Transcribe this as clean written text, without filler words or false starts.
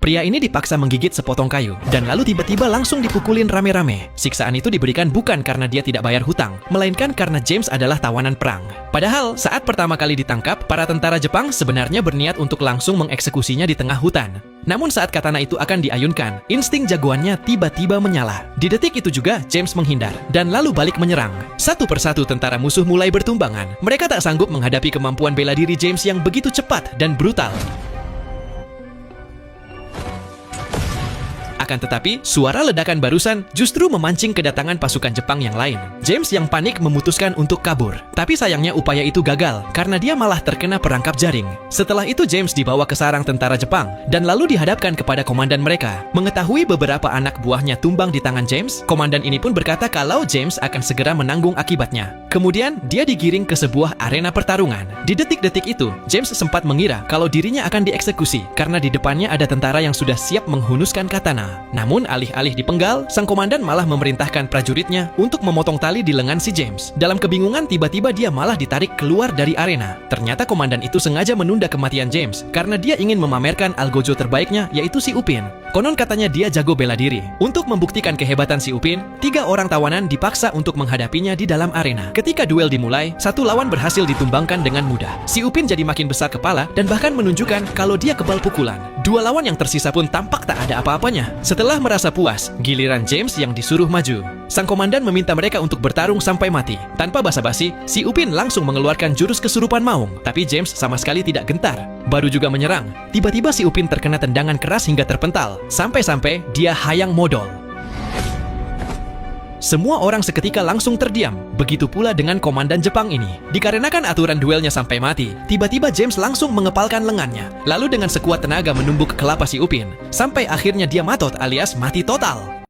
Pria ini dipaksa menggigit sepotong kayu, dan lalu tiba-tiba langsung dipukulin rame-rame. Siksaan itu diberikan bukan karena dia tidak bayar hutang, melainkan karena James adalah tawanan perang. Padahal, saat pertama kali ditangkap, para tentara Jepang sebenarnya berniat untuk langsung mengeksekusinya di tengah hutan. Namun saat katana itu akan diayunkan, insting jagoannya tiba-tiba menyala. Di detik itu juga, James menghindar, dan lalu balik menyerang. Satu persatu tentara musuh mulai bertumbangan. Mereka tak sanggup menghadapi kemampuan bela diri James yang begitu cepat dan brutal. Akan tetapi, suara ledakan barusan justru memancing kedatangan pasukan Jepang yang lain. James yang panik memutuskan untuk kabur. Tapi sayangnya upaya itu gagal, karena dia malah terkena perangkap jaring. Setelah itu James dibawa ke sarang tentara Jepang, dan lalu dihadapkan kepada komandan mereka. Mengetahui beberapa anak buahnya tumbang di tangan James, komandan ini pun berkata kalau James akan segera menanggung akibatnya. Kemudian, dia digiring ke sebuah arena pertarungan. Di detik-detik itu, James sempat mengira kalau dirinya akan dieksekusi, karena di depannya ada tentara yang sudah siap menghunuskan katana. Namun alih-alih dipenggal, sang komandan malah memerintahkan prajuritnya untuk memotong tali di lengan si James. Dalam kebingungan, tiba-tiba dia malah ditarik keluar dari arena. Ternyata komandan itu sengaja menunda kematian James karena dia ingin memamerkan algojo terbaiknya, yaitu si Upin. Konon katanya dia jago bela diri. Untuk membuktikan kehebatan si Upin, 3 orang tawanan dipaksa untuk menghadapinya di dalam arena. Ketika duel dimulai, satu lawan berhasil ditumbangkan dengan mudah. Si Upin jadi makin besar kepala dan bahkan menunjukkan kalau dia kebal pukulan. 2 lawan yang tersisa pun tampak tak ada apa-apanya. Setelah merasa puas, giliran James yang disuruh maju. Sang komandan meminta mereka untuk bertarung sampai mati. Tanpa basa-basi, si Upin langsung mengeluarkan jurus kesurupan maung. Tapi James sama sekali tidak gentar. Baru juga menyerang, tiba-tiba si Upin terkena tendangan keras hingga terpental. Sampai-sampai dia hayang modal. Semua orang seketika langsung terdiam, begitu pula dengan komandan Jepang ini. Dikarenakan aturan duelnya sampai mati, tiba-tiba James langsung mengepalkan lengannya, lalu dengan sekuat tenaga menumbuk kelapa si Upin, sampai akhirnya dia matot alias mati total.